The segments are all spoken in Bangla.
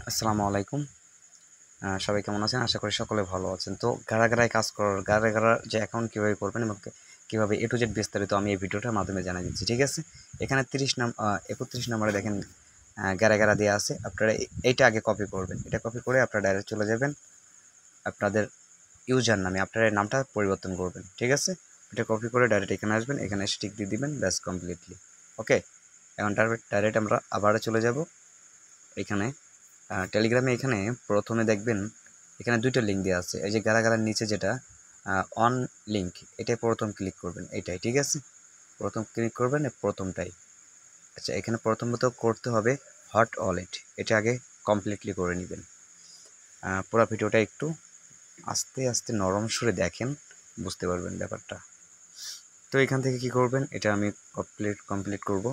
আসসালামু আলাইকুম। সবাই কেমন আছেন? আশা করি সকলে ভালো আছেন। তো গাড়া কাজ করার গাড়া যে অ্যাকাউন্ট কীভাবে করবেন এবং কীভাবে A to Z বিস্তারিত আমি এই ভিডিওটার মাধ্যমে জানিয়ে দিচ্ছি। ঠিক আছে? এখানে 31 নম্বরে দেখেন গাড়া দেয়া আছে। আপনারা এইটা আগে কপি করবেন। এটা কপি করে আপনারা ডাইরেক্ট চলে যাবেন আপনাদের ইউজার নামে। আপনারা এই নামটা পরিবর্তন করবেন। ঠিক আছে? এটা কপি করে ডাইরেক্ট এখানে আসবেন। এখানে এসে টিক দিয়ে দিবেন। ব্যাস কমপ্লিটলি। ওকে? এখন ডাইরেক্ট আমরা আবারও চলে যাব এখানে টেলিগ্রামে। এখানে প্রথমে দেখবেন এখানে দুইটা লিঙ্ক দেওয়া আছে। এই যে গাড়ার নিচে যেটা অন লিঙ্ক, এটাই প্রথম ক্লিক করবেন। এইটাই ঠিক আছে, প্রথম ক্লিক করবেন প্রথমটাই। আচ্ছা, এখানে প্রথমত করতে হবে হট ওয়ালেট। এটা আগে কমপ্লিটলি করে নেবেন। পুরো ভিডিওটা একটু আস্তে আস্তে নরম সুরে দেখেন, বুঝতে পারবেন ব্যাপারটা। তো এখান থেকে কি করবেন, এটা আমি কমপ্লিট করব।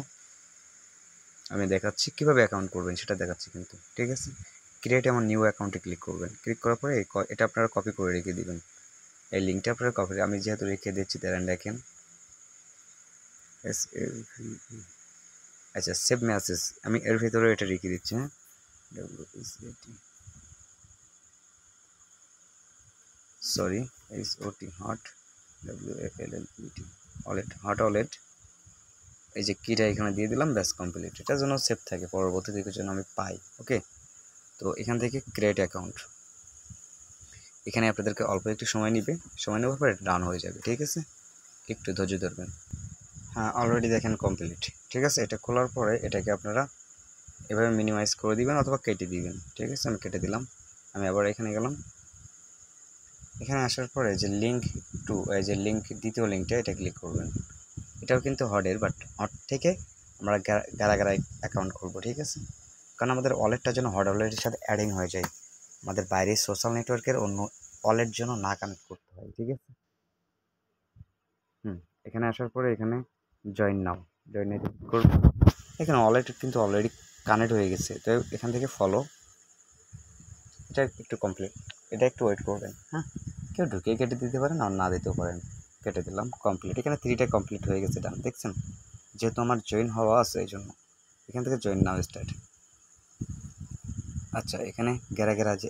আমি দেখাচ্ছি কিভাবে অ্যাকাউন্ট করবেন, সেটা দেখাচ্ছি কিন্তু। ঠিক আছে, ক্রিয়েট আমার নিউ অ্যাকাউন্টে ক্লিক করবেন। ক্লিক করার পরে এটা আপনারা কপি করে রেখে দিবেন। এই লিঙ্কটা আপনারা কপি, আমি যেহেতু রেখে দিচ্ছি তারা দেখেন। আচ্ছা, সেভ মেসেজ আমি এর ভিতরে এটা রেখে দিচ্ছি। হ্যাঁ, sorry, HOT hot WALLET wallet, hot wallet. এই যে কিটা এখানে দিয়ে দিলাম, ব্যাস কমপ্লিট। এটার জন্য সেভ থাকে, পরবর্তী দিকের জন্য আমি পাই। ওকে, তো এখান থেকে ক্রিয়েট অ্যাকাউন্ট, এখানে আপনাদেরকে অল্প একটু সময় নেবে। সময় নেওয়ার পরে ডান হয়ে যাবে। ঠিক আছে, একটু ধৈর্য ধরবেন। হ্যাঁ, অলরেডি দেখেন কমপ্লিট। ঠিক আছে, এটা খোলার পরে এটাকে আপনারা এভাবে মিনিমাইজ করে দিবেন অথবা কেটে দিবেন। ঠিক আছে, আমি কেটে দিলাম। আমি আবার এখানে গেলাম। এখানে আসার পরে যে লিঙ্ক টু, এই যে লিঙ্ক, দ্বিতীয় লিঙ্কটা, এটা ক্লিক করবেন। এটাও কিন্তু হটের, বাট হট থেকে আমরা গাড়া অ্যাকাউন্ট করবো। ঠিক আছে, কারণ আমাদের ওয়ালেটটা যেন হট ওয়ালেটের সাথে অ্যাডিং হয়ে যায়, আমাদের বাইরের সোশ্যাল নেটওয়ার্কের অন্য ওয়ালেট যেন না কানেক্ট করতে হয়। ঠিক আছে, এখানে আসার পরে এখানে জয়েন নাও, জয়েন করবো। এখানে ওয়ালেট কিন্তু অলরেডি কানেক্ট হয়ে গেছে, তো এখান থেকে ফলো, এটা একটু কমপ্লিট, এটা একটু ওয়েট করবেন। হ্যাঁ, কেউ ঢুকিয়ে কেটে দিতে পারেন আর না দিতেও পারেন। কেটে দিলাম, কমপ্লিট। এখানে 3টা কমপ্লিট হয়ে গেছে, ডান। দেখছেন, যেহেতু আমার জয়েন হওয়া আছে এই জন্য এখান থেকে জয়েন নাও স্টার্ট। আচ্ছা, এখানে গেরা যে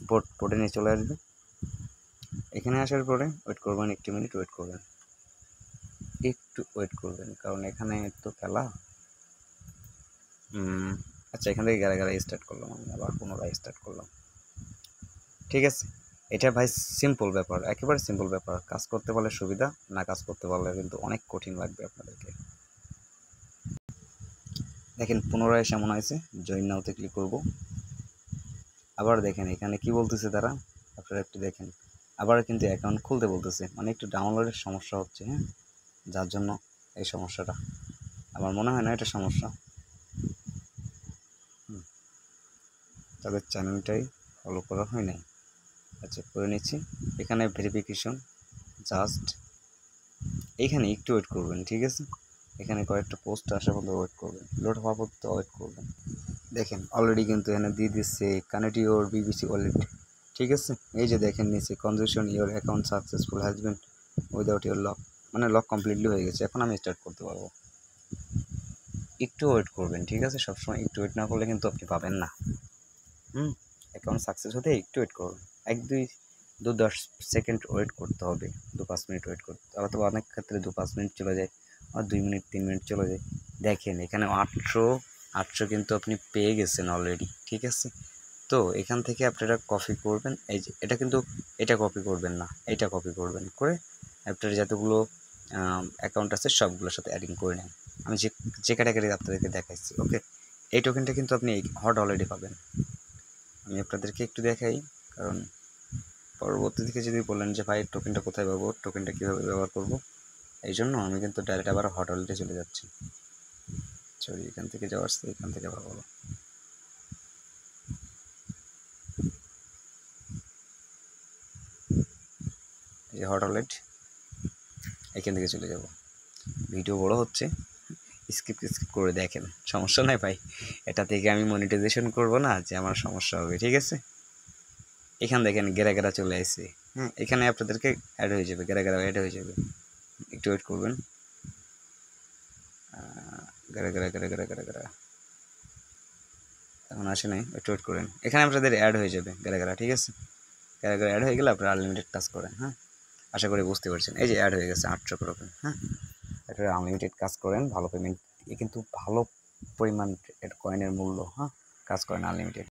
বোর্ডে নিয়ে চলে আসবে। এখানে আসার পরে ওয়েট করবেন, 1 মিনিট ওয়েট করবেন, একটু ওয়েট করবেন, কারণ এখানে তো খেলা। আচ্ছা, এখান থেকে গেরা স্টার্ট করলাম, আমি আবার পুনরায় স্টার্ট করলাম। ঠিক আছে, এটা ভাই সিম্পল ব্যাপার, একেবারে সিম্পল ব্যাপার। কাজ করতে পারলে সুবিধা, না কাজ করতে পারলে কিন্তু অনেক কঠিন লাগবে আপনাদেরকে। দেখেন পুনরায় এসে মনে হয়েছে, জয়েন নাওতে ক্লিক করব। আবার দেখেন এখানে কি বলতেছে তারা, আপনারা একটু দেখেন। আবার কিন্তু অ্যাকাউন্ট খুলতে বলতেছে, মানে একটু ডাউনলোডের সমস্যা হচ্ছে। হ্যাঁ, যার জন্য এই সমস্যাটা। আমার মনে হয় না এটা সমস্যা, তাদের চ্যানেলটাই ফলো করা হয় নাই। আচ্ছা, করে নিচ্ছি। এখানে ভেরিফিকেশন জাস্ট, এখানে একটু ওয়েট করবেন। ঠিক আছে, এখানে কয়েকটা পোস্ট আসা পর্যন্ত ওয়েট করবেন, লোড হওয়া পর্যন্ত ওয়েট করবেন। দেখেন অলরেডি কিন্তু এখানে দিয়ে দিচ্ছে কানেক্ট ইউর BBC ওয়ালেট। ঠিক আছে, এই যে দেখেন নিচে conjunction your account successful has been without your lock, মানে লক কমপ্লিটলি হয়ে গেছে। এখন আমি স্টার্ট করতে পারবো। একটু ওয়েট করবেন। ঠিক আছে, সবসময় একটু ওয়েট না করলে কিন্তু আপনি পাবেন না। অ্যাকাউন্ট সাকসেস হতে একটু ওয়েট করুন। 1-2-10 সেকেন্ড ওয়েট করতে হবে, 2-5 মিনিট ওয়েট করতে হবে। অথবা অনেক ক্ষেত্রে 2-5 মিনিট চলে যায়, আর 2 মিনিট 3 মিনিট চলে যায়। দেখেন এখানে 800 কিন্তু আপনি পেয়ে গেছেন অলরেডি। ঠিক আছে, তো এখান থেকে আপনারা কপি করবেন। এই যে এটা কিন্তু, এটা কপি করবেন না, এটা কপি করবেন, করে আপনার যতগুলো অ্যাকাউন্ট আছে সবগুলোর সাথে অ্যাডিং করে নেন। আমি যে ক্যাটাগরি আপনাদেরকে দেখাচ্ছি। ওকে, এই টোকেনটা কিন্তু আপনি হট অলরেডি পাবেন। আমি আপনাদেরকে একটু দেখাই, কারণ পরবর্তী দিকে যদি বলেন যে ভাই টোকেনটা কোথায় পাবো, টোকেনটা কীভাবে ব্যবহার করব, এই জন্য আমি কিন্তু ডাইরেক্ট আবার হট ওয়ালেটে চলে যাচ্ছি। সরি, এখান থেকে যাওয়ার এখান থেকে পাবো। এই যে হট ওয়ালেট, এখান থেকে চলে যাব। ভিডিও বড় হচ্ছে, স্কিপ করে দেখেন, সমস্যা নাই ভাই। এটা থেকে আমি মনিটাইজেশন করব না যে আমার সমস্যা হবে। ঠিক আছে, এখান দেখেন গেরা চলে আসছে। হ্যাঁ, এখানে আপনাদেরকে অ্যাড হয়ে যাবে, গেরা অ্যাড হয়ে যাবে। একটু ওয়েট করবেন। গেরা এখন আসে নাই, একটু ওয়েট করেন। এখানে আপনাদের অ্যাড হয়ে যাবে গারা, ঠিক আছে? গারা অ্যাড হয়ে গেলে আপনারা আনলিমিটেড কাজ করেন। হ্যাঁ, আশা করি বুঝতে পারছেন। এই যে অ্যাড হয়ে গেছে 800 করে। হ্যাঁ, এটা আনলিমিটেড কাজ করেন, ভালো পেমেন্ট, কিন্তু ভালো পরিমাণ কয়েনের মূল্য। হ্যাঁ, কাজ করেন আনলিমিটেড।